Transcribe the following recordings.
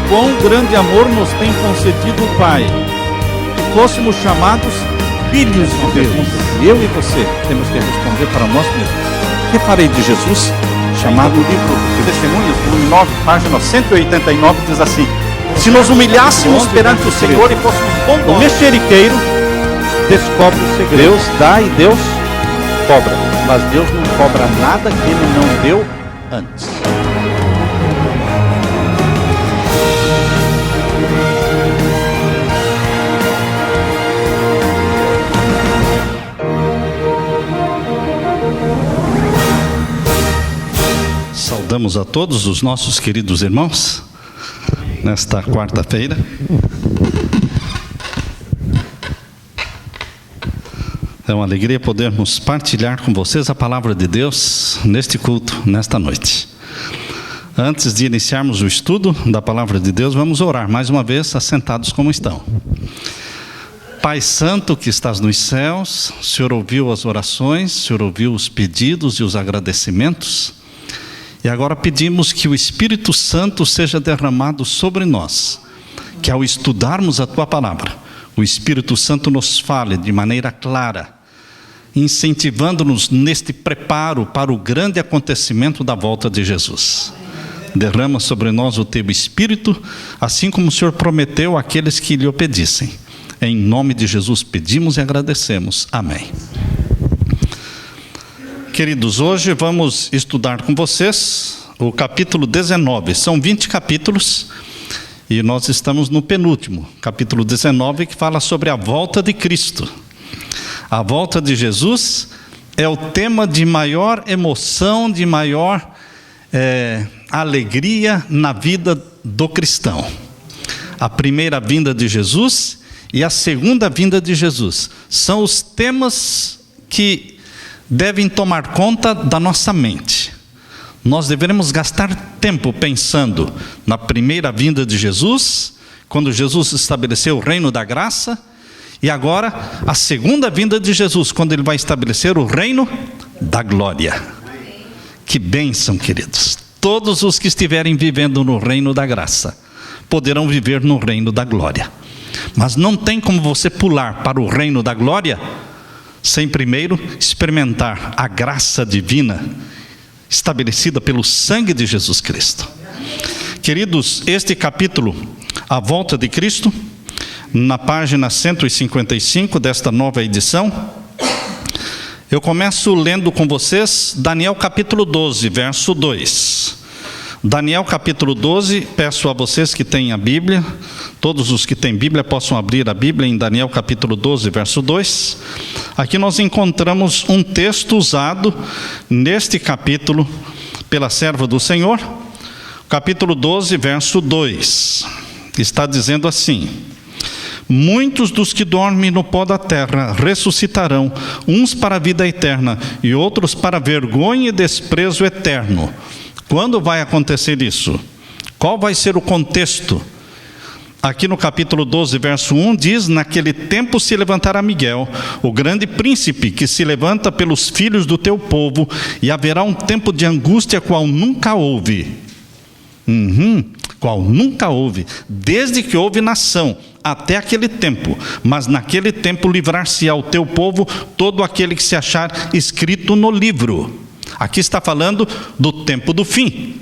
quão grande amor nos tem concedido o Pai, que fôssemos chamados filhos de Deus. Eu e você temos que responder para nós mesmos: que farei de Jesus? Chamado livro de Testemunhos, volume 9, página 189, diz assim: se nos humilhássemos perante o Senhor e fôssemos bondosos, o mexeriqueiro descobre o segredo. Deus dá e Deus cobra, mas Deus não cobra nada que Ele não deu antes. Saudamos a todos os nossos queridos irmãos nesta quarta-feira. É uma alegria podermos partilhar com vocês a palavra de Deus neste culto, nesta noite. Antes de iniciarmos o estudo da palavra de Deus, vamos orar mais uma vez, assentados como estão. Pai Santo que estás nos céus, o Senhor ouviu as orações, o Senhor ouviu os pedidos e os agradecimentos. E agora pedimos que o Espírito Santo seja derramado sobre nós, que ao estudarmos a Tua palavra, o Espírito Santo nos fale de maneira clara, incentivando-nos neste preparo para o grande acontecimento da volta de Jesus. Derrama sobre nós o Teu Espírito, assim como o Senhor prometeu àqueles que lhe o pedissem. Em nome de Jesus pedimos e agradecemos. Amém. Queridos, hoje vamos estudar com vocês o capítulo 19. São 20 capítulos e nós estamos no penúltimo, capítulo 19, que fala sobre a volta de Cristo. A volta de Jesus é o tema de maior emoção, de maior alegria na vida do cristão. A primeira vinda de Jesus e a segunda vinda de Jesus são os temas que devem tomar conta da nossa mente. Nós deveremos gastar tempo pensando na primeira vinda de Jesus, quando Jesus estabeleceu o reino da graça, e agora a segunda vinda de Jesus, quando Ele vai estabelecer o reino da glória. Que bênção, queridos! Todos os que estiverem vivendo no reino da graça poderão viver no reino da glória. Mas não tem como você pular para o reino da glória sem primeiro experimentar a graça divina estabelecida pelo sangue de Jesus Cristo. Queridos, este capítulo, a volta de Cristo, na página 155 desta nova edição, eu começo lendo com vocês Daniel capítulo 12, verso 2. Daniel capítulo 12, peço a vocês que têm a Bíblia, todos os que têm Bíblia possam abrir a Bíblia em Daniel capítulo 12, verso 2. Aqui nós encontramos um texto usado neste capítulo pela serva do Senhor, capítulo 12, verso 2. Está dizendo assim: muitos dos que dormem no pó da terra ressuscitarão, uns para a vida eterna e outros para vergonha e desprezo eterno. Quando vai acontecer isso? Qual vai ser o contexto? Aqui no capítulo 12, verso 1, diz: naquele tempo se levantará Miguel, o grande príncipe, que se levanta pelos filhos do teu povo, e haverá um tempo de angústia qual nunca houve. Qual nunca houve, desde que houve nação, até aquele tempo. Mas naquele tempo livrar-se-á o teu povo todo aquele que se achar escrito no livro. Aqui está falando do tempo do fim.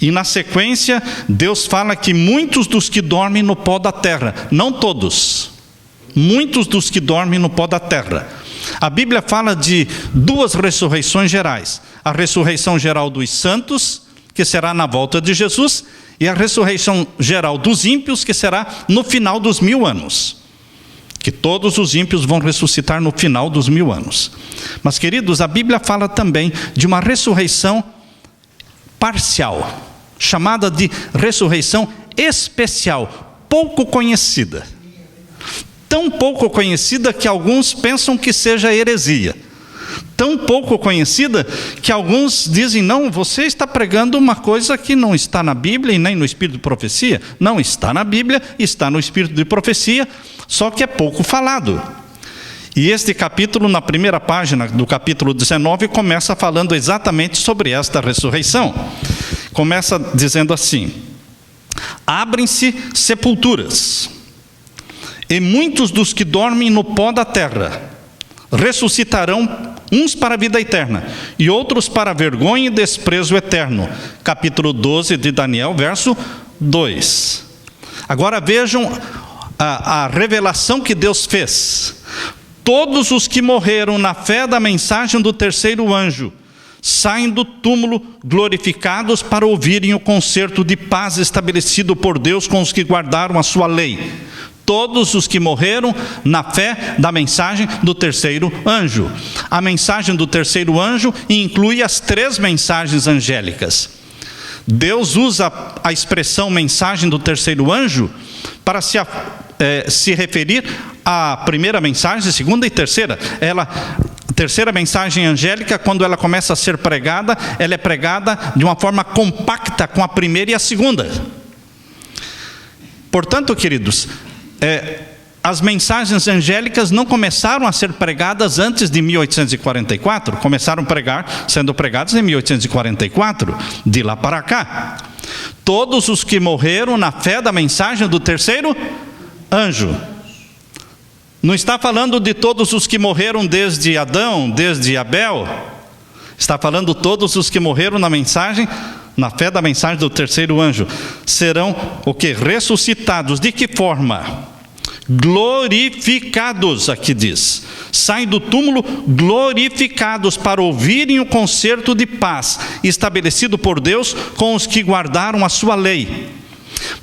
E na sequência, Deus fala que muitos dos que dormem no pó da terra, não todos, muitos dos que dormem no pó da terra. A Bíblia fala de duas ressurreições gerais: a ressurreição geral dos santos, que será na volta de Jesus, e a ressurreição geral dos ímpios, que será no final dos 1000 anos. Que todos os ímpios vão ressuscitar no final dos 1000 anos. Mas, queridos, a Bíblia fala também de uma ressurreição parcial, chamada de ressurreição especial, pouco conhecida. Tão pouco conhecida que alguns pensam que seja heresia. Tão pouco conhecida que alguns dizem: não, você está pregando uma coisa que não está na Bíblia e nem no Espírito de Profecia. Não, está na Bíblia, está no Espírito de Profecia, só que é pouco falado. E este capítulo, na primeira página do capítulo 19, começa falando exatamente sobre esta ressurreição. Começa dizendo assim: Abrem-se sepulturas, e muitos dos que dormem no pó da terra ressuscitarão, uns para a vida eterna, e outros para a vergonha e desprezo eterno. Capítulo 12 de Daniel, verso 2. Agora vejam a revelação que Deus fez. Todos os que morreram na fé da mensagem do terceiro anjo saem do túmulo glorificados para ouvirem o concerto de paz estabelecido por Deus com os que guardaram a sua lei. Todos os que morreram na fé da mensagem do terceiro anjo. A mensagem do terceiro anjo inclui as 3 mensagens angélicas. Deus usa a expressão mensagem do terceiro anjo para se referir à primeira mensagem, segunda e terceira. A terceira mensagem angélica, quando ela começa a ser pregada, ela é pregada de uma forma compacta com a primeira e a segunda. Portanto, queridos, as mensagens angélicas não começaram a ser pregadas antes de 1844, começaram sendo pregadas em 1844, de lá para cá. Todos os que morreram na fé da mensagem do terceiro anjo. Não está falando de todos os que morreram desde Adão, desde Abel. Está falando todos os que morreram na fé da mensagem do terceiro anjo. Serão o que? Ressuscitados. De que forma? Glorificados, aqui diz. Saem do túmulo glorificados para ouvirem o concerto de paz estabelecido por Deus com os que guardaram a sua lei.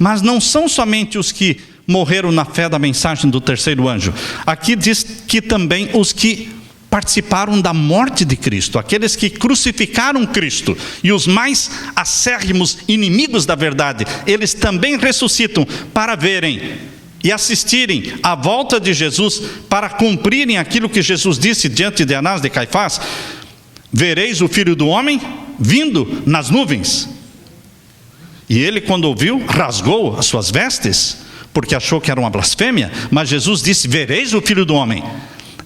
Mas não são somente os que morreram na fé da mensagem do terceiro anjo. Aqui diz que também os que participaram da morte de Cristo, aqueles que crucificaram Cristo, e os mais acérrimos inimigos da verdade, eles também ressuscitam para verem e assistirem à volta de Jesus, para cumprirem aquilo que Jesus disse diante de Anás de Caifás: vereis o Filho do Homem vindo nas nuvens. E ele, quando ouviu, rasgou as suas vestes, porque achou que era uma blasfêmia. Mas Jesus disse: vereis o Filho do Homem.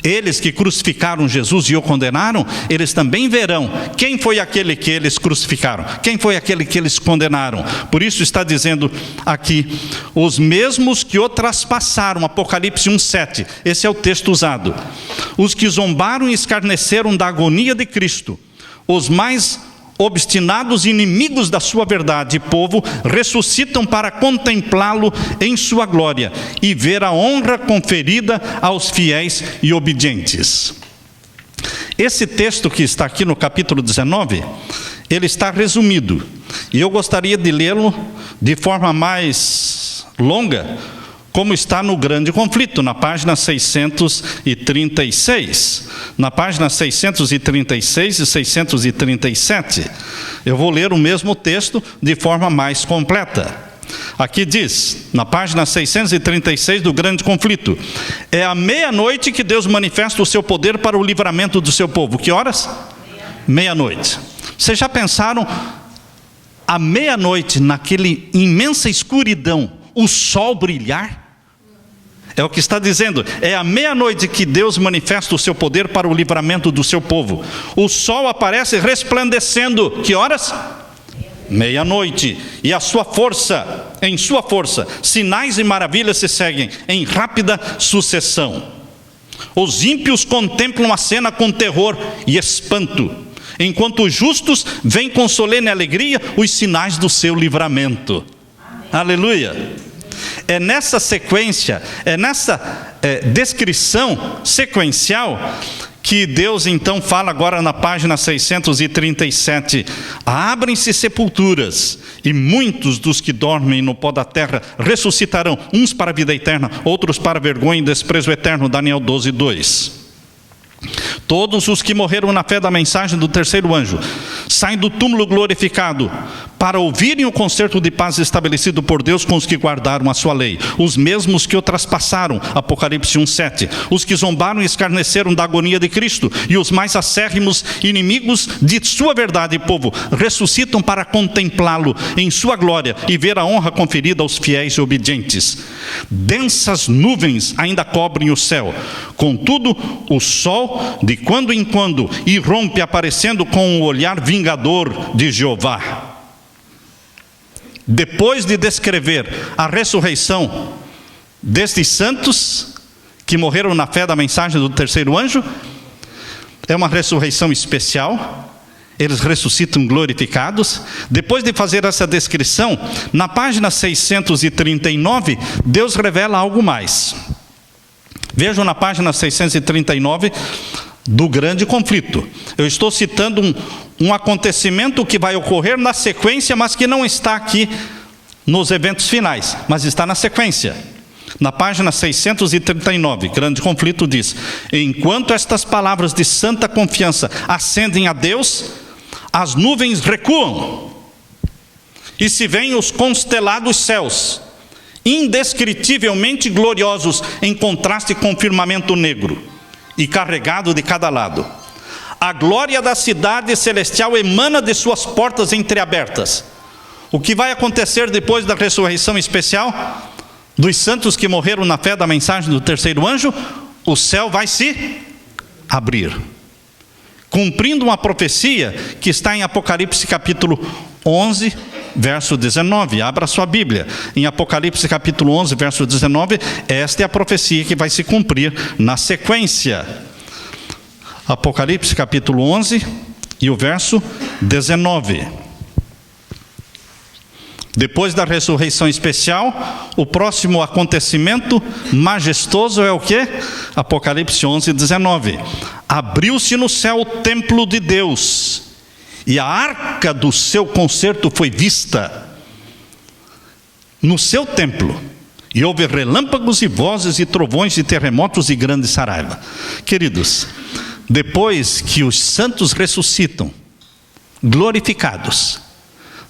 Eles que crucificaram Jesus e o condenaram, eles também verão quem foi aquele que eles crucificaram, quem foi aquele que eles condenaram. Por isso está dizendo aqui: os mesmos que o traspassaram, Apocalipse 1:7, esse é o texto usado. Os que zombaram e escarneceram da agonia de Cristo, os mais obstinados inimigos da sua verdade e povo, ressuscitam para contemplá-lo em sua glória e ver a honra conferida aos fiéis e obedientes. Esse texto que está aqui no capítulo 19, ele está resumido, e eu gostaria de lê-lo de forma mais longa, como está no Grande Conflito, na página 636. Na página 636 e 637. Eu vou ler o mesmo texto de forma mais completa. Aqui diz, na página 636 do Grande Conflito: é à meia-noite que Deus manifesta o seu poder para o livramento do seu povo. Que horas? Meia-noite. Vocês já pensaram, à meia-noite, naquele imensa escuridão, o sol brilhar? É o que está dizendo, é à meia-noite que Deus manifesta o seu poder para o livramento do seu povo. O sol aparece resplandecendo, que horas? Meia-noite. E em sua força, sinais e maravilhas se seguem em rápida sucessão. Os ímpios contemplam a cena com terror e espanto, enquanto os justos veem com solene alegria os sinais do seu livramento. Aleluia! É nessa sequência, é nessa descrição sequencial que Deus então fala agora na página 637. Abrem-se sepulturas, e muitos dos que dormem no pó da terra ressuscitarão, uns para a vida eterna, outros para a vergonha e desprezo eterno. Daniel 12:2. Todos os que morreram na fé da mensagem do terceiro anjo saem do túmulo glorificado para ouvirem o concerto de paz estabelecido por Deus com os que guardaram a sua lei. Os mesmos que o traspassaram, Apocalipse 1:7. Os que zombaram e escarneceram da agonia de Cristo, e os mais acérrimos inimigos de sua verdade e povo, ressuscitam para contemplá-lo em sua glória e ver a honra conferida aos fiéis e obedientes. Densas nuvens ainda cobrem o céu, contudo o sol de quando em quando irrompe, aparecendo com o olhar vingador de Jeová. depois de descrever a ressurreição destes santos que morreram na fé da mensagem do terceiro anjo, é uma ressurreição especial. Eles ressuscitam glorificados. Depois de fazer essa descrição, na página 639, Deus revela algo mais. Vejam na página 639 do grande conflito. Eu estou citando um acontecimento que vai ocorrer na sequência, mas que não está aqui nos eventos finais, mas está na sequência. Na página 639, grande conflito diz: enquanto estas palavras de santa confiança ascendem a Deus, as nuvens recuam, e se veem os constelados céus, indescritivelmente gloriosos, em contraste com o firmamento negro e carregado de cada lado. A glória da cidade celestial emana de suas portas entreabertas. O que vai acontecer depois da ressurreição especial dos santos que morreram na fé da mensagem do terceiro anjo? O céu vai se abrir, cumprindo uma profecia que está em Apocalipse capítulo 11, verso 19. Abra sua Bíblia. Em Apocalipse capítulo 11, verso 19, esta é a profecia que vai se cumprir na sequência. Apocalipse capítulo 11 e o verso 19. Depois da ressurreição especial, o próximo acontecimento majestoso é o quê? Apocalipse 11, 19. Abriu-se no céu o templo de Deus, e a arca do seu concerto foi vista no seu templo. E houve relâmpagos e vozes e trovões e terremotos e grande saraiva. Queridos, depois que os santos ressuscitam, glorificados,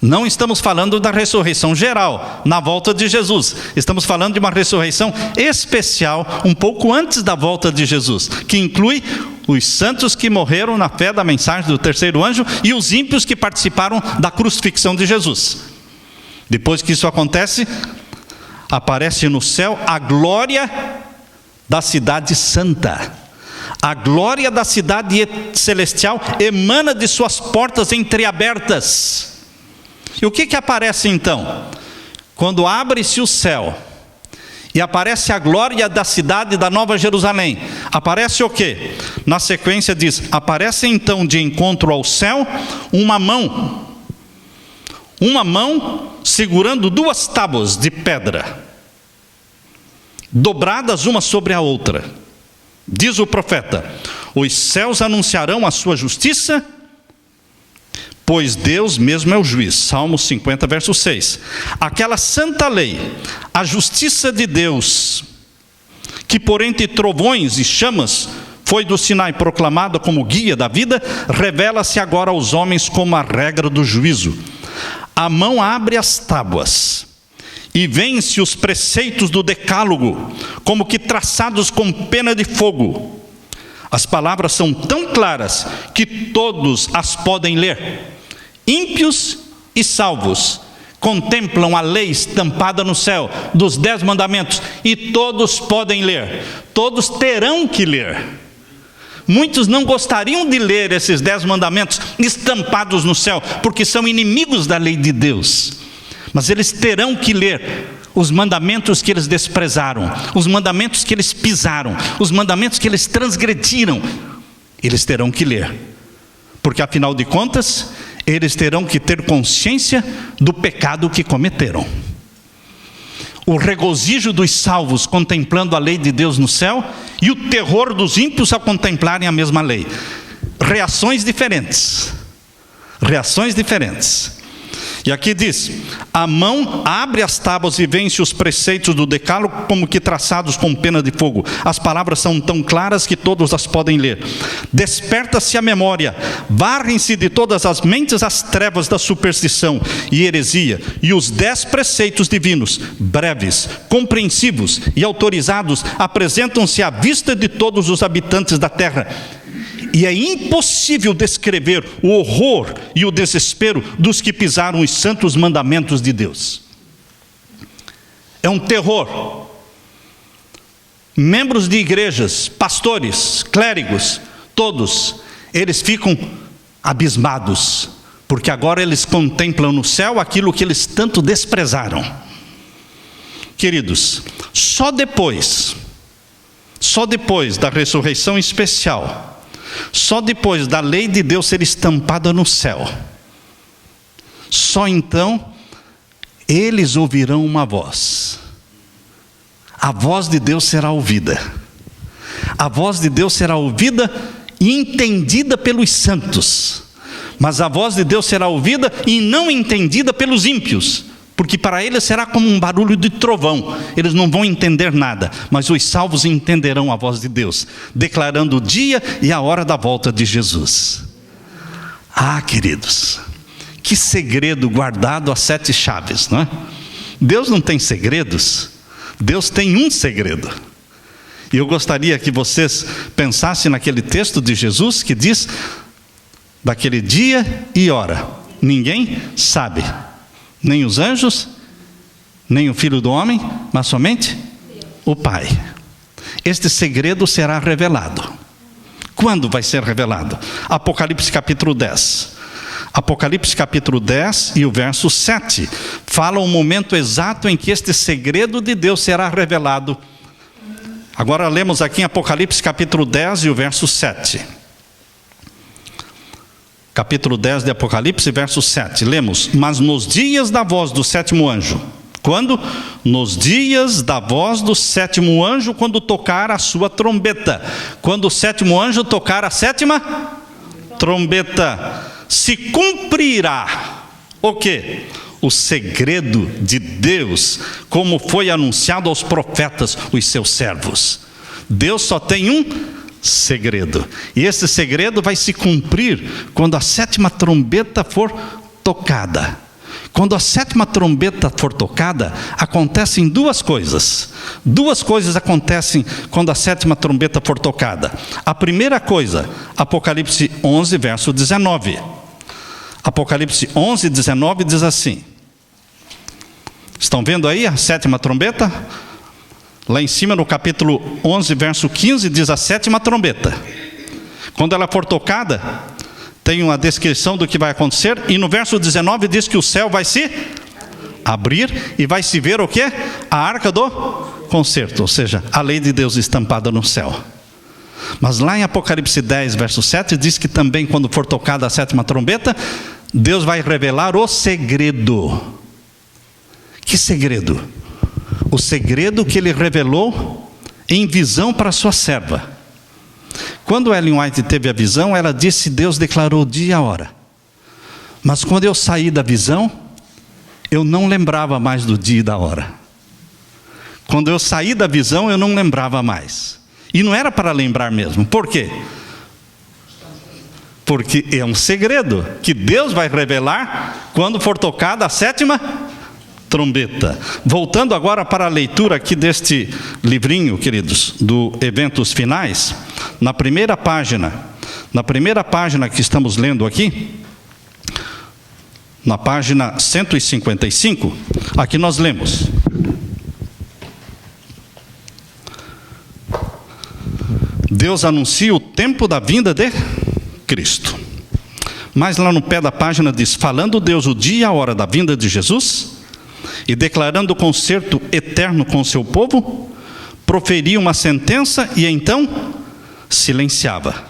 não estamos falando da ressurreição geral, na volta de Jesus. Estamos falando de uma ressurreição especial, um pouco antes da volta de Jesus, que inclui os santos que morreram na fé da mensagem do terceiro anjo e os ímpios que participaram da crucifixão de Jesus. Depois que isso acontece, aparece no céu a glória da cidade santa. A glória da cidade celestial emana de suas portas entreabertas. E o que aparece então? Quando abre-se o céu e aparece a glória da cidade da Nova Jerusalém, aparece o quê? Na sequência diz: aparece então de encontro ao céu uma mão segurando duas tábuas de pedra, dobradas uma sobre a outra. Diz o profeta: os céus anunciarão a sua justiça, pois Deus mesmo é o juiz. Salmo 50, verso 6. Aquela santa lei, a justiça de Deus, que por entre trovões e chamas foi do Sinai proclamada como guia da vida, revela-se agora aos homens como a regra do juízo. A mão abre as tábuas e vence os preceitos do decálogo, como que traçados com pena de fogo. As palavras são tão claras que todos as podem ler. Ímpios e salvos contemplam a lei estampada no céu dos 10 mandamentos, e todos podem ler, todos terão que ler. Muitos não gostariam de ler esses 10 mandamentos estampados no céu, porque são inimigos da lei de Deus, mas eles terão que ler os mandamentos que eles desprezaram, os mandamentos que eles pisaram, os mandamentos que eles transgrediram. Eles terão que ler, porque afinal de contas eles terão que ter consciência do pecado que cometeram. O regozijo dos salvos contemplando a lei de Deus no céu, e o terror dos ímpios ao contemplarem a mesma lei. Reações diferentes. Reações diferentes. E aqui diz: a mão abre as tábuas e vence os preceitos do decálogo, como que traçados com pena de fogo. As palavras são tão claras que todos as podem ler. Desperta-se a memória, varrem-se de todas as mentes as trevas da superstição e heresia, e os 10 preceitos divinos, breves, compreensivos e autorizados, apresentam-se à vista de todos os habitantes da terra. E é impossível descrever o horror e o desespero dos que pisaram os santos mandamentos de Deus. É um terror. Membros de igrejas, pastores, clérigos, todos, eles ficam abismados, porque agora eles contemplam no céu aquilo que eles tanto desprezaram. Queridos, só depois da ressurreição especial, só depois da lei de Deus ser estampada no céu, só então eles ouvirão uma voz. A voz de Deus será ouvida. A voz de Deus será ouvida e entendida pelos santos. Mas a voz de Deus será ouvida e não entendida pelos ímpios, porque para eles será como um barulho de trovão. Eles não vão entender nada, mas os salvos entenderão a voz de Deus, declarando o dia e a hora da volta de Jesus. Ah, queridos, que segredo guardado a 7 chaves, não é? Deus não tem segredos, Deus tem um segredo. E eu gostaria que vocês pensassem naquele texto de Jesus que diz: daquele dia e hora ninguém sabe, nem os anjos, nem o Filho do Homem, mas somente o Pai. Este segredo será revelado. Quando vai ser revelado? Apocalipse capítulo 10. Apocalipse capítulo 10 e o verso 7 fala o momento exato em que este segredo de Deus será revelado. Agora lemos aqui em Apocalipse capítulo 10 e o verso 7. Capítulo 10 de Apocalipse, verso 7. Lemos: mas nos dias da voz do 7º anjo. Quando? Nos dias da voz do 7º anjo, quando tocar a sua trombeta. Quando o 7º anjo tocar a 7ª trombeta, se cumprirá o quê? O segredo de Deus, como foi anunciado aos profetas, os seus servos. Deus só tem um segredo, e esse segredo vai se cumprir quando a 7ª trombeta for tocada. Quando a 7ª trombeta for tocada, acontecem duas coisas. Duas coisas acontecem quando a 7ª trombeta for tocada. A primeira coisa, Apocalipse 11, verso 19. Apocalipse 11, 19 diz assim. Estão vendo aí a 7ª trombeta? Lá em cima no capítulo 11, verso 15, diz a 7ª trombeta. Quando ela for tocada, tem uma descrição do que vai acontecer. E no verso 19 diz que o céu vai se abrir e vai se ver o quê? A arca do concerto, ou seja, a lei de Deus estampada no céu. Mas lá em Apocalipse 10, verso 7, diz que também quando for tocada a 7ª trombeta, Deus vai revelar o segredo. Que segredo? O segredo que Ele revelou em visão para a sua serva. Quando Ellen White teve a visão, ela disse: Deus declarou o dia e a hora. Mas quando eu saí da visão, eu não lembrava mais do dia e da hora. Quando eu saí da visão, eu não lembrava mais. E não era para lembrar mesmo. Por quê? Porque é um segredo que Deus vai revelar quando for tocada a 7ª trombeta. Voltando agora para a leitura aqui deste livrinho, queridos, do Eventos Finais, na primeira página que estamos lendo aqui, na página 155, aqui nós lemos: Deus anuncia o tempo da vinda de Cristo. Mas lá no pé da página diz: falando Deus o dia e a hora da vinda de Jesus, e declarando o concerto eterno com o seu povo, proferia uma sentença e então silenciava.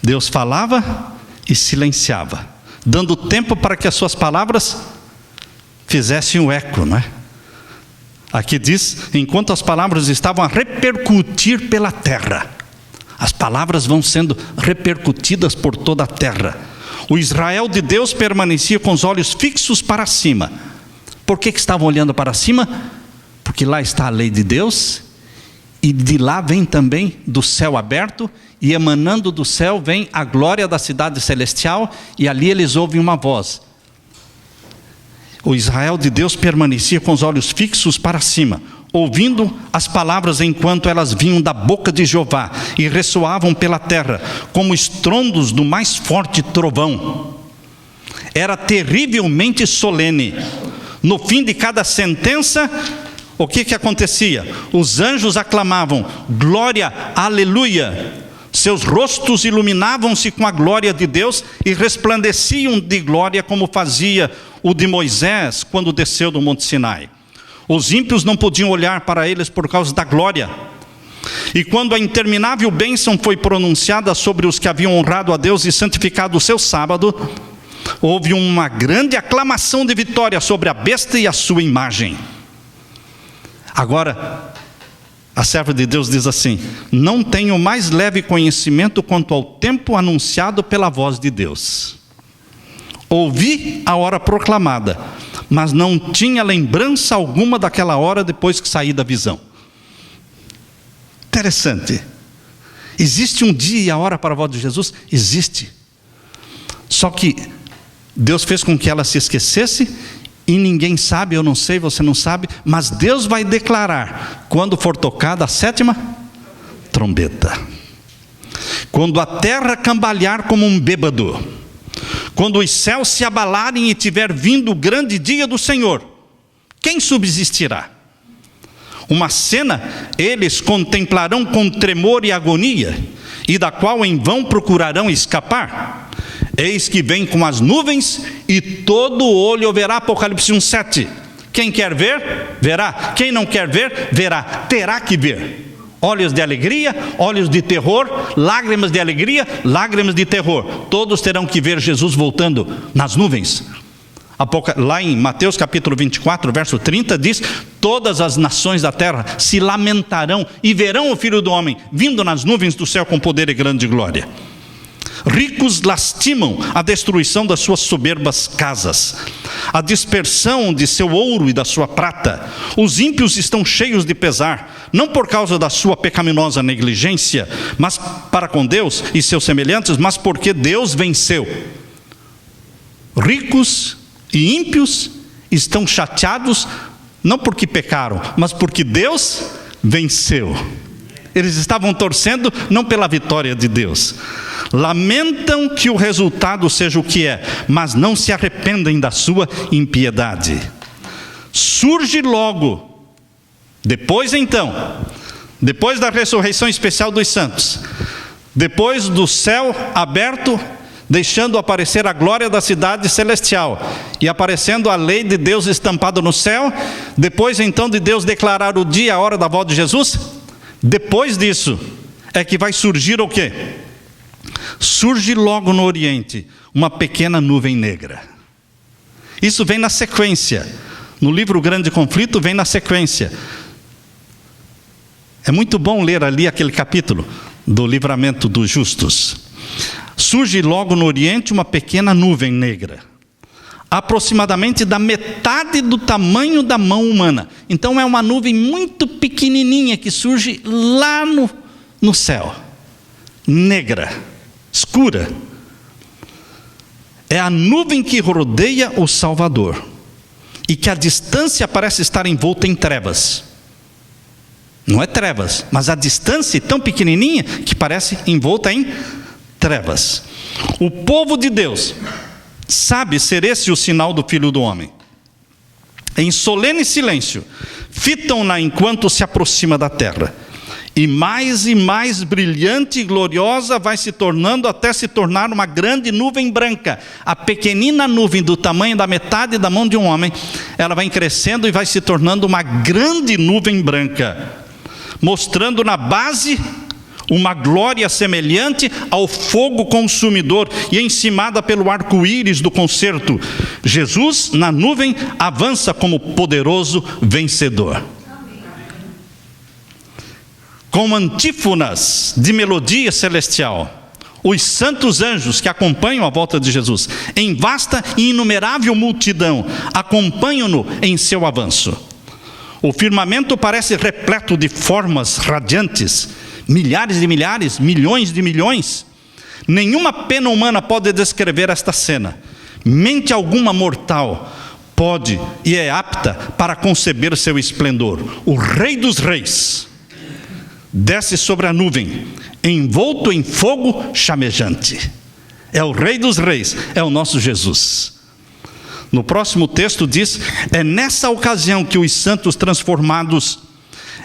Deus falava e silenciava, dando tempo para que as suas palavras fizessem o eco, não é? Aqui diz: enquanto as palavras estavam a repercutir pela terra, as palavras vão sendo repercutidas por toda a terra. O Israel de Deus permanecia com os olhos fixos para cima. Por que estavam olhando para cima? Porque lá está a lei de Deus, e de lá vem também do céu aberto, e emanando do céu vem a glória da cidade celestial, e ali eles ouvem uma voz. O Israel de Deus permanecia com os olhos fixos para cima, ouvindo as palavras enquanto elas vinham da boca de Jeová e ressoavam pela terra, como estrondos do mais forte trovão. Era terrivelmente solene. No fim de cada sentença, o que acontecia? Os anjos aclamavam: glória, aleluia. Seus rostos iluminavam-se com a glória de Deus e resplandeciam de glória, como fazia o de Moisés quando desceu do Monte Sinai. Os ímpios não podiam olhar para eles por causa da glória. E quando a interminável bênção foi pronunciada sobre os que haviam honrado a Deus e santificado o seu sábado, houve uma grande aclamação de vitória sobre a besta e a sua imagem. Agora, a serva de Deus diz assim: não tenho mais leve conhecimento quanto ao tempo anunciado pela voz de Deus. Ouvi a hora proclamada, mas não tinha lembrança alguma daquela hora depois que saí da visão. Interessante. Existe um dia e a hora para a voz de Jesus? Existe. Só que Deus fez com que ela se esquecesse, e ninguém sabe, eu não sei, você não sabe, mas Deus vai declarar quando for tocada a 7ª trombeta. Quando a terra cambalear como um bêbado, quando os céus se abalarem e tiver vindo o grande dia do Senhor, quem subsistirá? Uma cena eles contemplarão com tremor e agonia, e da qual em vão procurarão escapar. Eis que vem com as nuvens, e todo olho o verá. Apocalipse 1:7. Quem quer ver, verá. Quem não quer ver, verá. Terá que ver. Olhos de alegria, olhos de terror, lágrimas de alegria, lágrimas de terror. Todos terão que ver Jesus voltando nas nuvens. Lá em Mateus capítulo 24, verso 30, diz: todas as nações da terra se lamentarão e verão o Filho do Homem vindo nas nuvens do céu com poder e grande glória. Ricos lastimam a destruição das suas soberbas casas, a dispersão de seu ouro e da sua prata. Os ímpios estão cheios de pesar, não por causa da sua pecaminosa negligência, mas para com Deus e seus semelhantes, mas porque Deus venceu. Ricos e ímpios estão chateados, não porque pecaram, mas porque Deus venceu. Eles estavam torcendo não pela vitória de Deus. Lamentam que o resultado seja o que é, mas não se arrependem da sua impiedade. Surge logo, depois da ressurreição especial dos santos, depois do céu aberto, deixando aparecer a glória da cidade celestial, e aparecendo a lei de Deus estampada no céu, depois então de Deus declarar o dia e a hora da volta de Jesus, depois disso é que vai surgir o quê? Surge logo no Oriente uma pequena nuvem negra. Isso vem na sequência. No livro Grande Conflito vem na sequência. É muito bom ler ali aquele capítulo do livramento dos justos. Surge logo no Oriente uma pequena nuvem negra, aproximadamente da metade do tamanho da mão humana. Então é uma nuvem muito pequenininha que surge lá no céu, negra, escura. É a nuvem que rodeia o Salvador, e que a distância parece estar envolta em trevas. Não é trevas, mas a distância é tão pequenininha que parece envolta em trevas. O povo de Deus sabe ser esse o sinal do Filho do Homem. Em solene silêncio, fitam-na enquanto se aproxima da terra. E mais brilhante e gloriosa vai se tornando, até se tornar uma grande nuvem branca. A pequenina nuvem do tamanho da metade da mão de um homem, ela vai crescendo e vai se tornando uma grande nuvem branca, mostrando na base uma glória semelhante ao fogo consumidor, e encimada pelo arco-íris do concerto. Jesus, na nuvem, avança como poderoso vencedor. Com antífonas de melodia celestial, os santos anjos que acompanham a volta de Jesus, em vasta e inumerável multidão, acompanham-no em seu avanço. O firmamento parece repleto de formas radiantes, milhares de milhares, milhões de milhões. Nenhuma pena humana pode descrever esta cena. Mente alguma mortal pode e é apta para conceber seu esplendor. O Rei dos Reis desce sobre a nuvem, envolto em fogo chamejante. É o Rei dos Reis, é o nosso Jesus. No próximo texto diz: é nessa ocasião que os santos transformados,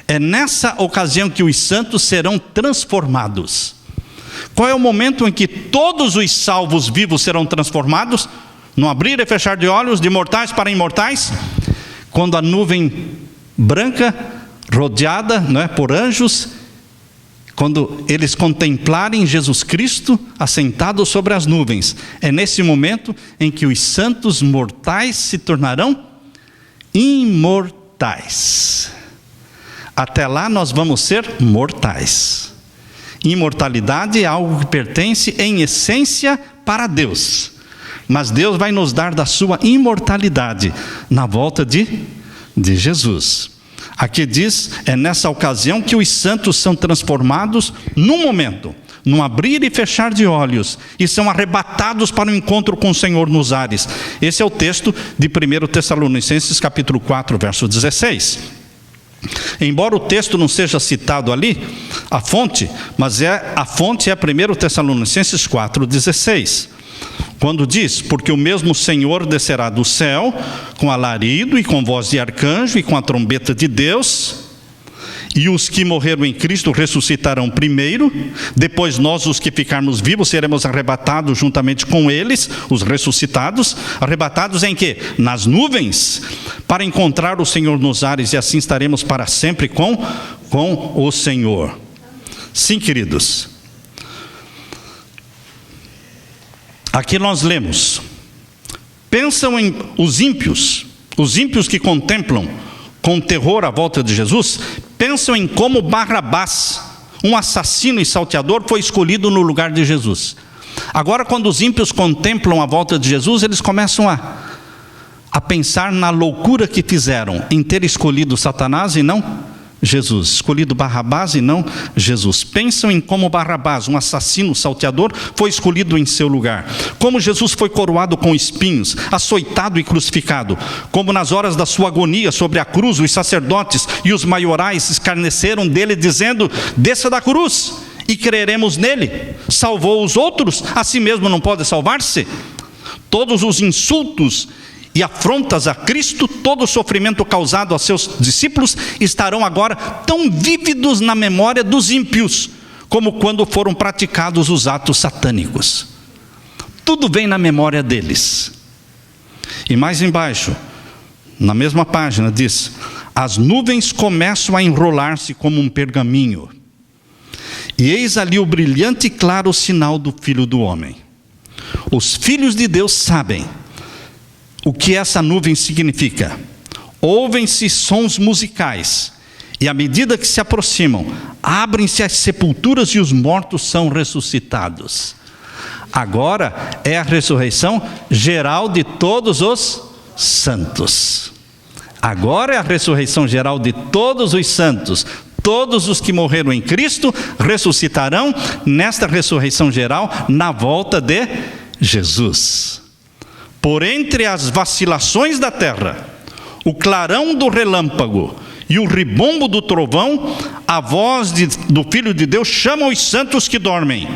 é nessa ocasião que os santos serão transformados. Qual é o momento em que todos os salvos vivos serão transformados? No abrir e fechar de olhos, de mortais para imortais? Quando a nuvem branca, rodeada, não é, por anjos, quando eles contemplarem Jesus Cristo assentado sobre as nuvens, é nesse momento em que os santos mortais se tornarão imortais. Até lá nós vamos ser mortais. Imortalidade é algo que pertence em essência para Deus, mas Deus vai nos dar da sua imortalidade na volta de Jesus. Aqui diz, é nessa ocasião que os santos são transformados num momento, num abrir e fechar de olhos, e são arrebatados para o encontro com o Senhor nos ares. Esse é o texto de 1 Tessalonicenses capítulo 4, verso 16. Embora o texto não seja citado ali, a fonte é 1 Tessalonicenses 4, 16. Quando diz, porque o mesmo Senhor descerá do céu, com alarido e com voz de arcanjo e com a trombeta de Deus, e os que morreram em Cristo ressuscitarão primeiro, depois nós, os que ficarmos vivos, seremos arrebatados juntamente com eles, os ressuscitados. Arrebatados em quê? Nas nuvens, para encontrar o Senhor nos ares, e assim estaremos para sempre com o Senhor. Sim, queridos. Aqui nós lemos, pensam em os ímpios que contemplam com terror a volta de Jesus, pensam em como Barrabás, um assassino e salteador, foi escolhido no lugar de Jesus. Agora, quando os ímpios contemplam a volta de Jesus, eles começam a pensar na loucura que fizeram em ter escolhido Satanás e não Jesus, escolhido Barrabás e não Jesus. Pensam em como Barrabás, um assassino salteador, foi escolhido em seu lugar. Como Jesus foi coroado com espinhos, açoitado e crucificado. Como nas horas da sua agonia sobre a cruz, os sacerdotes e os maiorais escarneceram dele, dizendo: desça da cruz e creremos nele. Salvou os outros, a si mesmo não pode salvar-se. Todos os insultos e afrontas a Cristo, todo o sofrimento causado aos seus discípulos, estarão agora tão vívidos na memória dos ímpios, como quando foram praticados os atos satânicos. Tudo vem na memória deles. E mais embaixo, na mesma página, diz: as nuvens começam a enrolar-se como um pergaminho, e eis ali o brilhante e claro sinal do Filho do Homem. Os filhos de Deus sabem o que essa nuvem significa. Ouvem-se sons musicais, e à medida que se aproximam, abrem-se as sepulturas e os mortos são ressuscitados. Agora é a ressurreição geral de todos os santos. Agora é a ressurreição geral de todos os santos. Todos os que morreram em Cristo ressuscitarão nesta ressurreição geral na volta de Jesus. Por entre as vacilações da terra, o clarão do relâmpago e o ribombo do trovão, a voz do Filho de Deus chama os santos que dormem.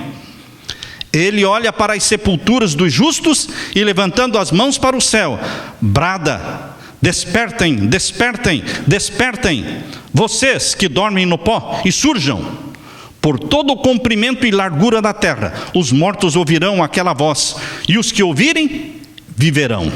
Ele olha para as sepulturas dos justos e, levantando as mãos para o céu, brada: despertem, despertem, despertem, vocês que dormem no pó, e surjam. Por todo o comprimento e largura da terra, os mortos ouvirão aquela voz, e os que ouvirem viverão.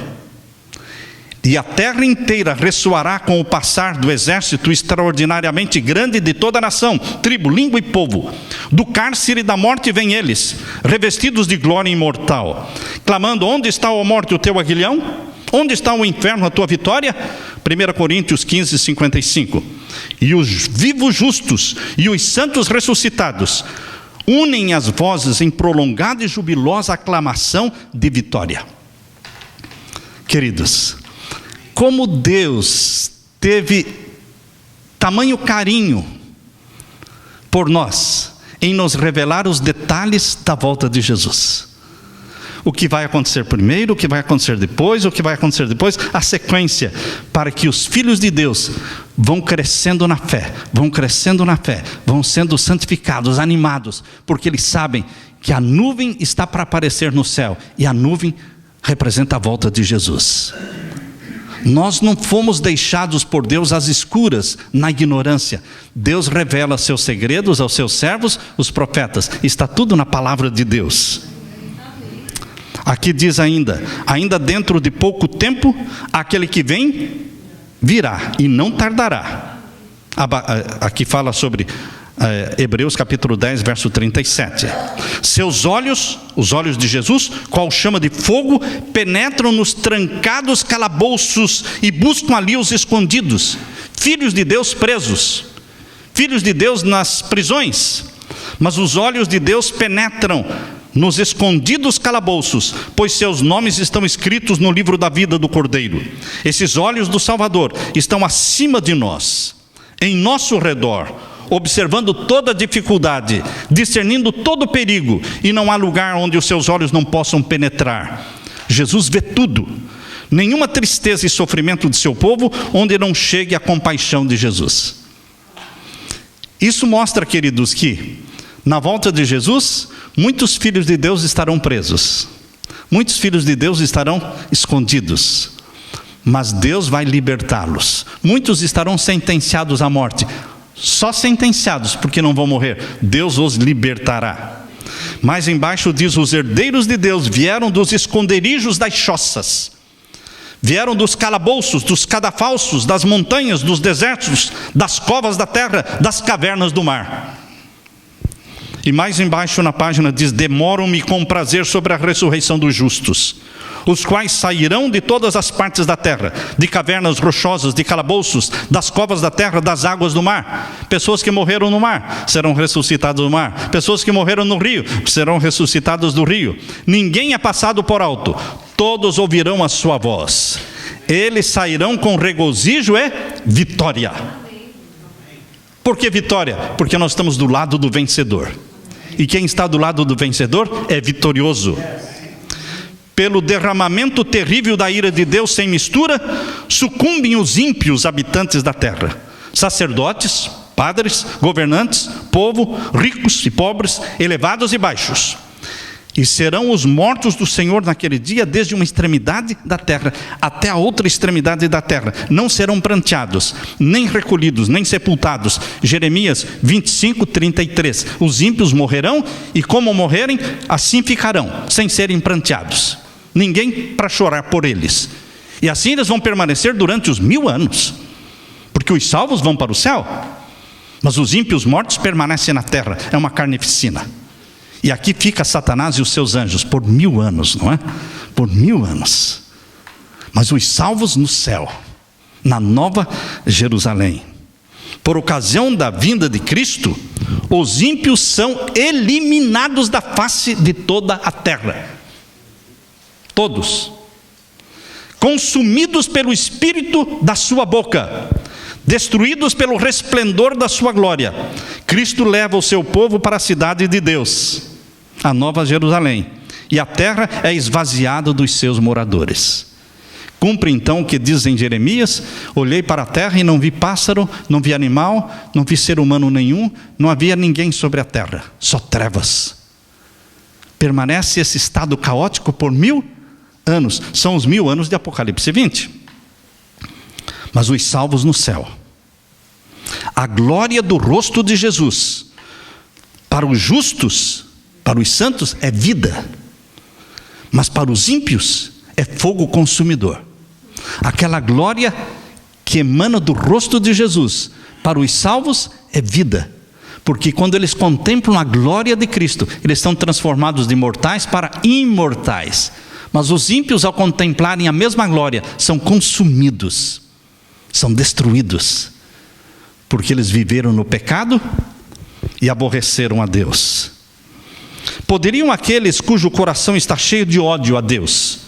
E a terra inteira ressoará com o passar do exército extraordinariamente grande de toda a nação, tribo, língua e povo. Do cárcere da morte vêm eles, revestidos de glória imortal, clamando: onde está, ó morte, o teu aguilhão? Onde está o inferno, a tua vitória? 1 Coríntios 15, 55. E os vivos justos e os santos ressuscitados unem as vozes em prolongada e jubilosa aclamação de vitória. Queridos, como Deus teve tamanho carinho por nós em nos revelar os detalhes da volta de Jesus. O que vai acontecer primeiro, o que vai acontecer depois, o que vai acontecer depois, a sequência, para que os filhos de Deus vão crescendo na fé, vão sendo santificados, animados, porque eles sabem que a nuvem está para aparecer no céu, e a nuvem representa a volta de Jesus. Nós não fomos deixados por Deus às escuras, na ignorância. Deus revela seus segredos aos seus servos, os profetas. Está tudo na palavra de Deus. Aqui diz ainda dentro de pouco tempo, aquele que vem, virá e não tardará. Aqui fala sobre Hebreus capítulo 10, verso 37. Seus olhos, os olhos de Jesus, qual chama de fogo, penetram nos trancados calabouços e buscam ali os escondidos. Filhos de Deus presos, filhos de Deus nas prisões, mas os olhos de Deus penetram nos escondidos calabouços, pois seus nomes estão escritos no livro da vida do Cordeiro. Esses olhos do Salvador estão acima de nós, em nosso redor, observando toda dificuldade, discernindo todo perigo, e não há lugar onde os seus olhos não possam penetrar. Jesus vê tudo, nenhuma tristeza e sofrimento de seu povo onde não chegue a compaixão de Jesus. Isso mostra, queridos, que na volta de Jesus, muitos filhos de Deus estarão presos, muitos filhos de Deus estarão escondidos, mas Deus vai libertá-los. Muitos estarão sentenciados à morte, só sentenciados porque não vão morrer. Deus os libertará. Mais embaixo diz: os herdeiros de Deus vieram dos esconderijos das choças, vieram dos calabouços, dos cadafalsos, das montanhas, dos desertos, das covas da terra, das cavernas do mar. E mais embaixo na página diz: demoro-me com prazer sobre a ressurreição dos justos, os quais sairão de todas as partes da terra, de cavernas rochosas, de calabouços, das covas da terra, das águas do mar. Pessoas que morreram no mar serão ressuscitadas no mar. Pessoas que morreram no rio serão ressuscitadas do rio. Ninguém é passado por alto, todos ouvirão a sua voz. Eles sairão com regozijo e vitória. Por que vitória? Porque nós estamos do lado do vencedor. E quem está do lado do vencedor é vitorioso. Pelo derramamento terrível da ira de Deus sem mistura, sucumbem os ímpios habitantes da terra. Sacerdotes, padres, governantes, povo, ricos e pobres, elevados e baixos. E serão os mortos do Senhor naquele dia, desde uma extremidade da terra até a outra extremidade da terra. Não serão pranteados, nem recolhidos, nem sepultados. Jeremias 25, 33. Os ímpios morrerão, e como morrerem, assim ficarão, sem serem pranteados. Ninguém para chorar por eles. E assim eles vão permanecer durante os 1000 anos. Porque os salvos vão para o céu, mas os ímpios mortos permanecem na terra. É uma carnificina. E aqui fica Satanás e os seus anjos por 1000 anos, não é? Por 1000 anos. Mas os salvos no céu, na nova Jerusalém. Por ocasião da vinda de Cristo, os ímpios são eliminados da face de toda a terra. Todos. Consumidos pelo Espírito da sua boca, destruídos pelo resplendor da sua glória. Cristo leva o seu povo para a cidade de Deus, a nova Jerusalém, e a terra é esvaziada dos seus moradores. Cumpre então o que diz em Jeremias: olhei para a terra e não vi pássaro, não vi animal, não vi ser humano nenhum, não havia ninguém sobre a terra, só trevas. Permanece esse estado caótico por 1000 anos, são os 1000 anos de Apocalipse 20. Mas os salvos no céu, a glória do rosto de Jesus, para os justos, para os santos é vida, mas para os ímpios é fogo consumidor. Aquela glória que emana do rosto de Jesus, para os salvos é vida, porque quando eles contemplam a glória de Cristo, eles estão transformados de mortais para imortais. Mas os ímpios, ao contemplarem a mesma glória, são consumidos, são destruídos, porque eles viveram no pecado e aborreceram a Deus. Poderiam aqueles cujo coração está cheio de ódio a Deus,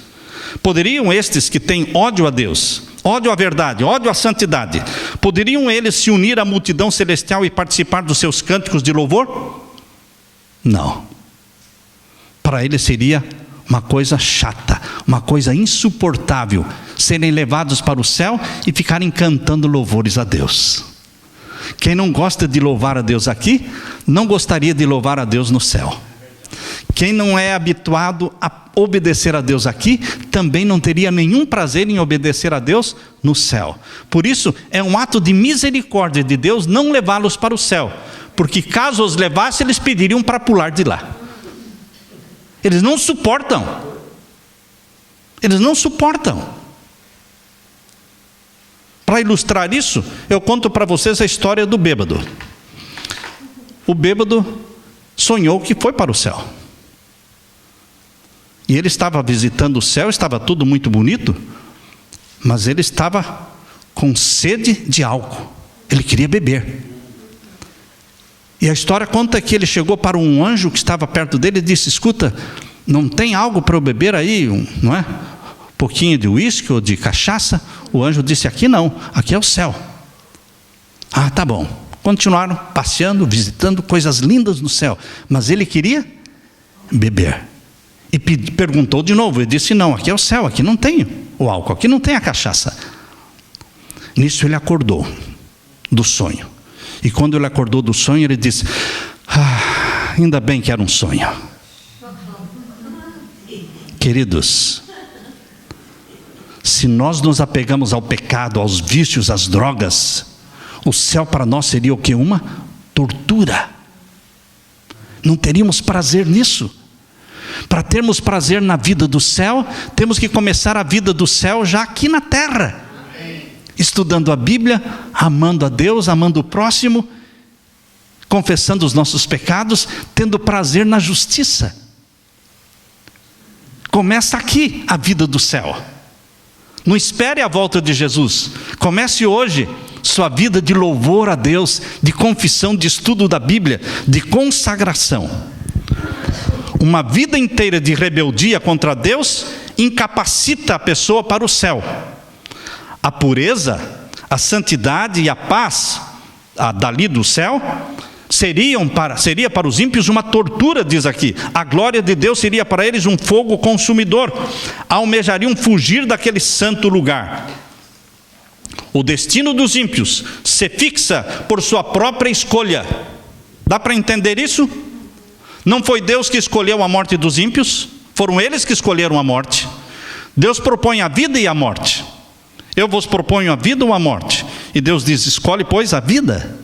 poderiam estes que têm ódio a Deus, ódio à verdade, ódio à santidade, poderiam eles se unir à multidão celestial e participar dos seus cânticos de louvor? Não. Para eles seria uma coisa chata, uma coisa insuportável, serem levados para o céu e ficarem cantando louvores a Deus. Quem não gosta de louvar a Deus aqui, não gostaria de louvar a Deus no céu. Quem não é habituado a obedecer a Deus aqui, também não teria nenhum prazer em obedecer a Deus no céu. Por isso, é um ato de misericórdia de Deus não levá-los para o céu, porque caso os levasse, eles pediriam para pular de lá. Eles não suportam. Eles não suportam. Para ilustrar isso, eu conto para vocês a história do bêbado. O bêbado sonhou que foi para o céu. E ele estava visitando o céu, estava tudo muito bonito, mas ele estava com sede de álcool. Ele queria beber. E a história conta que ele chegou para um anjo que estava perto dele e disse: escuta, não tem algo para eu beber aí, não é? Um pouquinho de uísque ou de cachaça? O anjo disse: aqui não, aqui é o céu. Ah, tá bom. Continuaram passeando, visitando coisas lindas no céu, mas ele queria beber. E perguntou de novo, ele disse: não, aqui é o céu, aqui não tem o álcool, aqui não tem a cachaça. Nisso ele acordou do sonho. E quando ele acordou do sonho, ele disse: ah, ainda bem que era um sonho. Queridos, se nós nos apegamos ao pecado, aos vícios, às drogas, o céu para nós seria o quê? Uma tortura. Não teríamos prazer nisso. Para termos prazer na vida do céu, temos que começar a vida do céu já aqui na terra. Estudando a Bíblia, amando a Deus, amando o próximo, confessando os nossos pecados, tendo prazer na justiça. Começa aqui a vida do céu. Não espere a volta de Jesus. Comece hoje sua vida de louvor a Deus, de confissão, de estudo da Bíblia, de consagração. Uma vida inteira de rebeldia contra Deus incapacita a pessoa para o céu. A pureza, a santidade e a paz dali do céu seria para os ímpios uma tortura, diz aqui. A glória de Deus seria para eles um fogo consumidor. Almejariam fugir daquele santo lugar. O destino dos ímpios se fixa por sua própria escolha. Dá para entender isso? Não foi Deus que escolheu a morte dos ímpios, foram eles que escolheram a morte. Deus propõe a vida e a morte. Eu vos proponho a vida ou a morte? E Deus diz: escolhe, pois, a vida.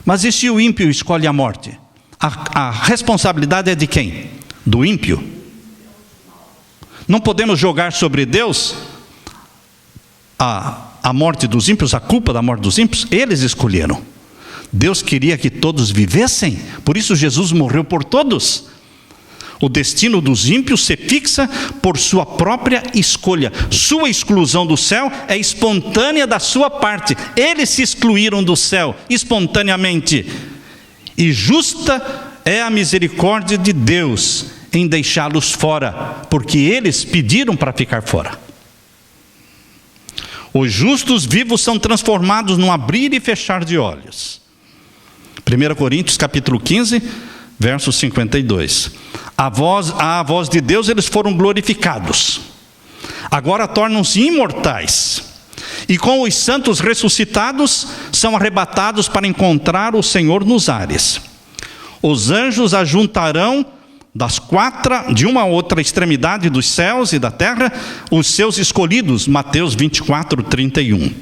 Mas e se o ímpio escolhe a morte? A responsabilidade é de quem? Do ímpio. Não podemos jogar sobre Deus a morte dos ímpios, a culpa da morte dos ímpios. Eles escolheram. Deus queria que todos vivessem, por isso Jesus morreu por todos. O destino dos ímpios se fixa por sua própria escolha. Sua exclusão do céu é espontânea da sua parte. Eles se excluíram do céu espontaneamente. E justa é a misericórdia de Deus em deixá-los fora, porque eles pediram para ficar fora. Os justos vivos são transformados num abrir e fechar de olhos. 1 Coríntios capítulo 15, verso 52. À voz de Deus eles foram glorificados. Agora tornam-se imortais. E com os santos ressuscitados, são arrebatados para encontrar o Senhor nos ares. Os anjos ajuntarão de uma a outra extremidade dos céus e da terra, os seus escolhidos. Mateus 24, 31.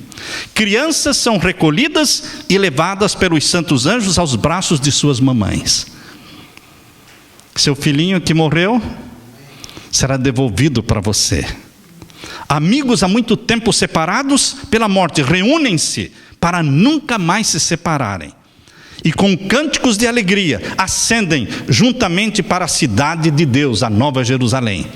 Crianças são recolhidas e levadas pelos santos anjos aos braços de suas mamães. Seu filhinho que morreu será devolvido para você. Amigos há muito tempo separados pela morte reúnem-se para nunca mais se separarem. E com cânticos de alegria ascendem juntamente para a cidade de Deus, a Nova Jerusalém.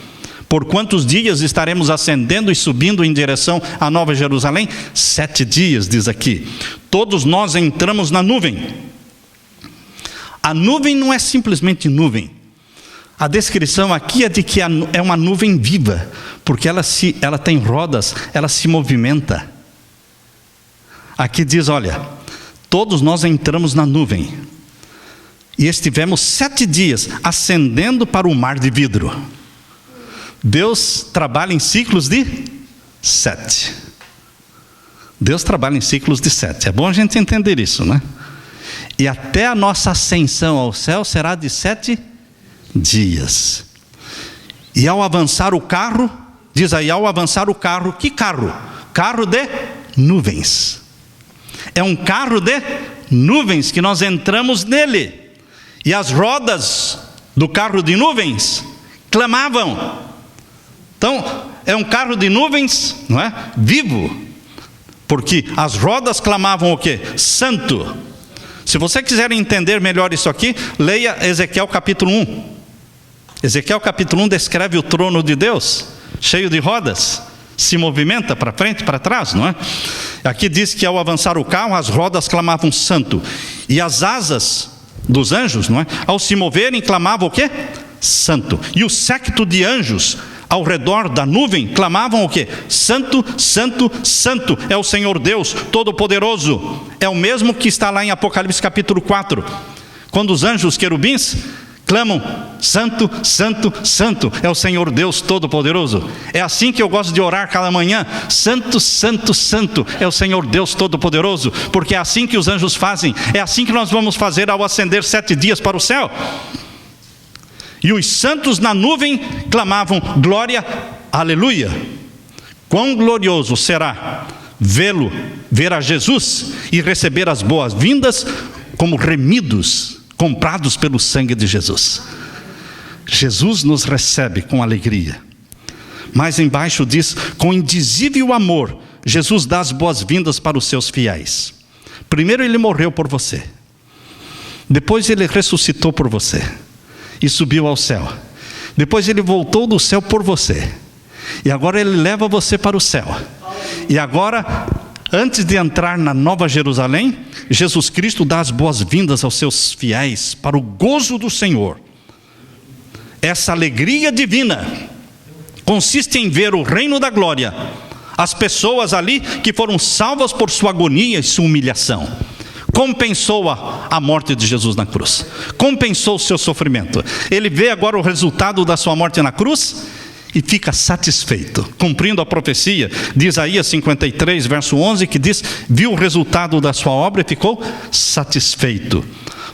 Por quantos dias estaremos ascendendo e subindo em direção à Nova Jerusalém? 7 dias, diz aqui. Todos nós entramos na nuvem. A nuvem não é simplesmente nuvem. A descrição aqui é de que é uma nuvem viva, porque ela tem rodas, ela se movimenta. Aqui diz, olha, todos nós entramos na nuvem e estivemos 7 dias ascendendo para o mar de vidro. Deus trabalha em ciclos de 7. Deus trabalha em ciclos de 7. É bom a gente entender isso, né? E até a nossa ascensão ao céu será de 7 dias. E ao avançar o carro, diz aí, ao avançar o carro, que carro? Carro de nuvens. É um carro de nuvens que nós entramos nele. E as rodas do carro de nuvens clamavam. Então, é um carro de nuvens, não é? Vivo. Porque as rodas clamavam o quê? Santo. Se você quiser entender melhor isso aqui, leia Ezequiel capítulo 1. Ezequiel capítulo 1 descreve o trono de Deus, cheio de rodas, se movimenta para frente e para trás, não é? Aqui diz que ao avançar o carro, as rodas clamavam santo, e as asas dos anjos, não é? Ao se moverem, clamavam o quê? Santo. E o séquito de anjos ao redor da nuvem clamavam o quê? Santo, santo, santo é o Senhor Deus Todo-Poderoso. É o mesmo que está lá em Apocalipse capítulo 4, quando os anjos querubins clamam, santo, santo, santo é o Senhor Deus Todo-Poderoso. É assim que eu gosto de orar cada manhã, santo, santo, santo é o Senhor Deus Todo-Poderoso, porque é assim que os anjos fazem, é assim que nós vamos fazer ao ascender 7 dias para o céu. E os santos na nuvem clamavam, glória, aleluia. Quão glorioso será ver a Jesus e receber as boas-vindas como remidos, comprados pelo sangue de Jesus. Jesus nos recebe com alegria. Mais embaixo diz, com indizível amor, Jesus dá as boas-vindas para os seus fiéis. Primeiro ele morreu por você. Depois ele ressuscitou por você e subiu ao céu. Depois ele voltou do céu por você. E agora ele leva você para o céu. E agora, antes de entrar na Nova Jerusalém, Jesus Cristo dá as boas-vindas aos seus fiéis para o gozo do Senhor. Essa alegria divina consiste em ver o reino da glória, as pessoas ali que foram salvas por sua agonia e sua humilhação. Compensou a morte de Jesus na cruz, compensou o seu sofrimento. Ele vê agora o resultado da sua morte na cruz e fica satisfeito, cumprindo a profecia de Isaías 53, verso 11, que diz, viu o resultado da sua obra e ficou satisfeito.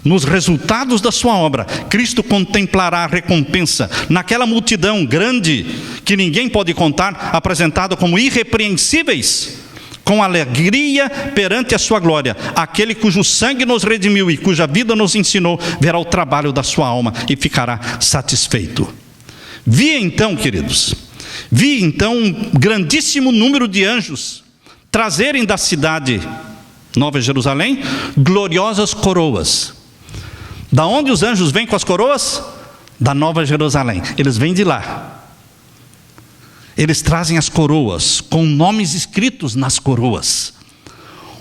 Nos resultados da sua obra, Cristo contemplará a recompensa naquela multidão grande, que ninguém pode contar, apresentada como irrepreensíveis, com alegria perante a sua glória. Aquele cujo sangue nos redimiu e cuja vida nos ensinou, verá o trabalho da sua alma e ficará satisfeito. Vi então, queridos, um grandíssimo número de anjos trazerem da cidade Nova Jerusalém gloriosas coroas. Da onde os anjos vêm com as coroas? Da Nova Jerusalém. Eles vêm de lá. Eles trazem as coroas com nomes escritos nas coroas,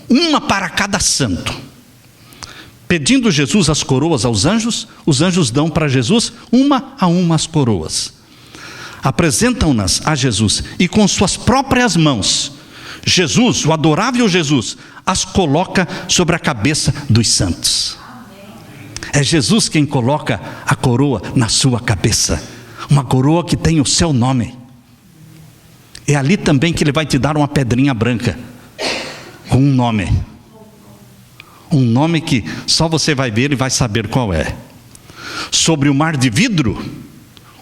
uma para cada santo. Pedindo Jesus as coroas aos anjos, os anjos dão para Jesus uma a uma as coroas. Apresentam-nas a Jesus e com suas próprias mãos, Jesus, o adorável Jesus, as coloca sobre a cabeça dos santos. É Jesus quem coloca a coroa na sua cabeça, uma coroa que tem o seu nome. É ali também que ele vai te dar uma pedrinha branca, com um nome. Um nome que só você vai ver e vai saber qual é. Sobre o mar de vidro,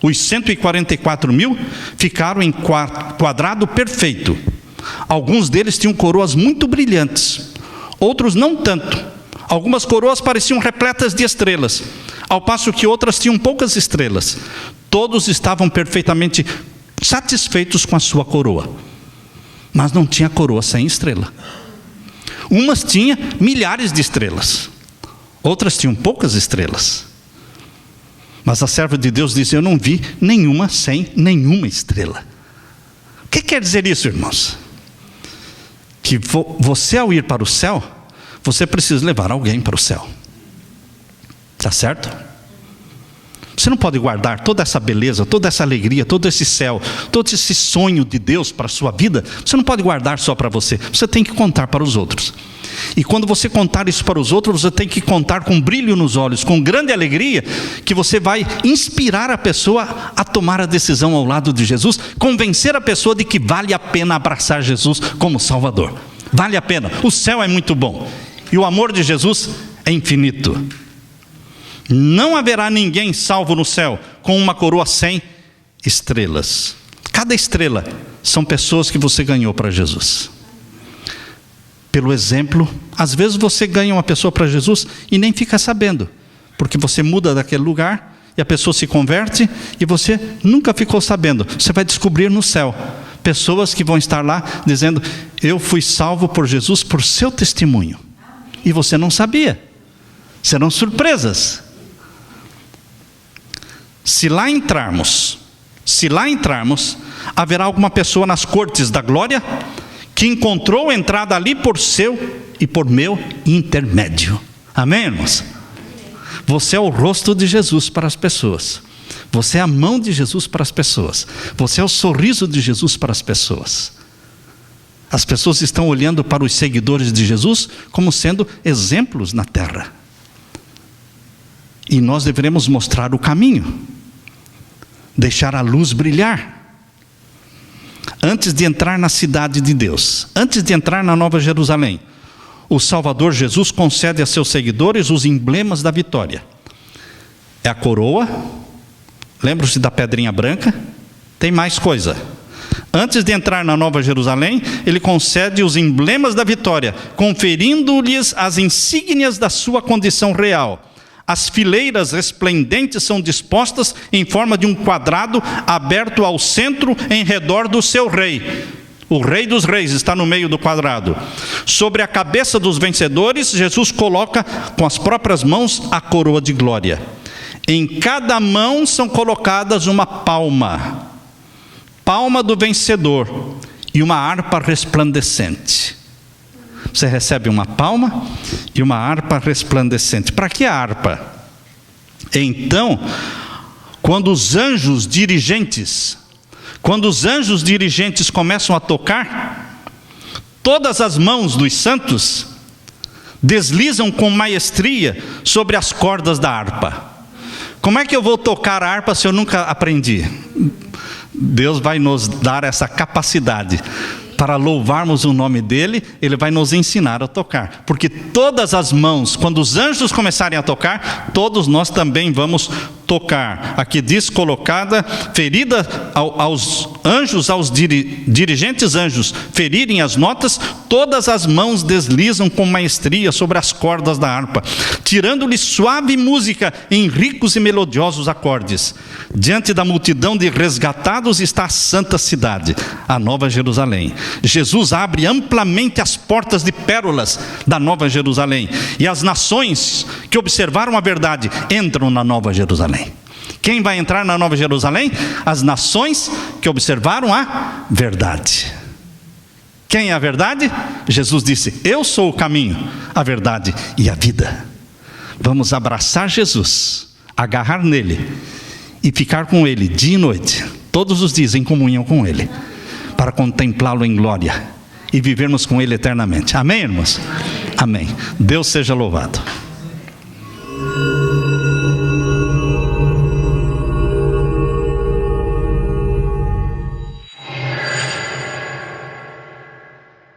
os 144.000 ficaram em quadrado perfeito. Alguns deles tinham coroas muito brilhantes, outros não tanto. Algumas coroas pareciam repletas de estrelas, ao passo que outras tinham poucas estrelas. Todos estavam perfeitamente satisfeitos com a sua coroa, mas não tinha coroa sem estrela. Umas tinham milhares de estrelas, outras tinham poucas estrelas. Mas a serva de Deus diz, eu não vi nenhuma sem nenhuma estrela. O que quer dizer isso, irmãos? Que você, ao ir para o céu, você precisa levar alguém para o céu. Está certo? Você não pode guardar toda essa beleza, toda essa alegria, todo esse céu, todo esse sonho de Deus para a sua vida. Você não pode guardar só para você. Você tem que contar para os outros. E quando você contar isso para os outros, você tem que contar com brilho nos olhos, com grande alegria, que você vai inspirar a pessoa a tomar a decisão ao lado de Jesus, convencer a pessoa de que vale a pena abraçar Jesus como Salvador. Vale a pena. O céu é muito bom. E o amor de Jesus é infinito. Não haverá ninguém salvo no céu com uma coroa sem estrelas. Cada estrela são pessoas que você ganhou para Jesus. Pelo exemplo, às vezes você ganha uma pessoa para Jesus e nem fica sabendo, porque você muda daquele lugar e a pessoa se converte e você nunca ficou sabendo. Você vai descobrir no céu pessoas que vão estar lá dizendo: eu fui salvo por Jesus por seu testemunho, e você não sabia. Serão surpresas. Se lá entrarmos, haverá alguma pessoa nas cortes da glória que encontrou entrada ali por seu e por meu intermédio. Amém, irmãos? Você é o rosto de Jesus para as pessoas. Você é a mão de Jesus para as pessoas. Você é o sorriso de Jesus para as pessoas. As pessoas estão olhando para os seguidores de Jesus como sendo exemplos na terra. E nós deveremos mostrar o caminho, deixar a luz brilhar. Antes de entrar na cidade de Deus, antes de entrar na Nova Jerusalém, o Salvador Jesus concede a seus seguidores os emblemas da vitória. É a coroa, lembra-se da pedrinha branca? Tem mais coisa. Antes de entrar na Nova Jerusalém, ele concede os emblemas da vitória, conferindo-lhes as insígnias da sua condição real. As fileiras resplendentes são dispostas em forma de um quadrado aberto ao centro em redor do seu rei. O rei dos reis está no meio do quadrado. Sobre a cabeça dos vencedores, Jesus coloca com as próprias mãos a coroa de glória. Em cada mão são colocadas uma palma do vencedor, e uma harpa resplandecente. Você recebe uma palma e uma harpa resplandecente. Para que a harpa? Então, quando os anjos dirigentes começam a tocar, todas as mãos dos santos deslizam com maestria sobre as cordas da harpa. Como é que eu vou tocar a harpa se eu nunca aprendi? Deus vai nos dar essa capacidade. Para louvarmos o nome dele, ele vai nos ensinar a tocar. Porque todas as mãos, quando os anjos começarem a tocar, todos nós também vamos tocar. Aqui diz: colocada, ferida aos anjos, aos dirigentes anjos ferirem as notas, todas as mãos deslizam com maestria sobre as cordas da harpa, tirando-lhe suave música em ricos e melodiosos acordes. Diante da multidão de resgatados está a santa cidade, a Nova Jerusalém. Jesus abre amplamente as portas de pérolas da Nova Jerusalém, e as nações que observaram a verdade entram na Nova Jerusalém. Quem vai entrar na Nova Jerusalém? As nações que observaram a verdade. Quem é a verdade? Jesus disse: eu sou o caminho, a verdade e a vida. Vamos abraçar Jesus, agarrar nele e ficar com ele dia e noite, todos os dias em comunhão com ele, para contemplá-lo em glória e vivermos com ele eternamente. Amém, irmãos? Amém. Deus seja louvado.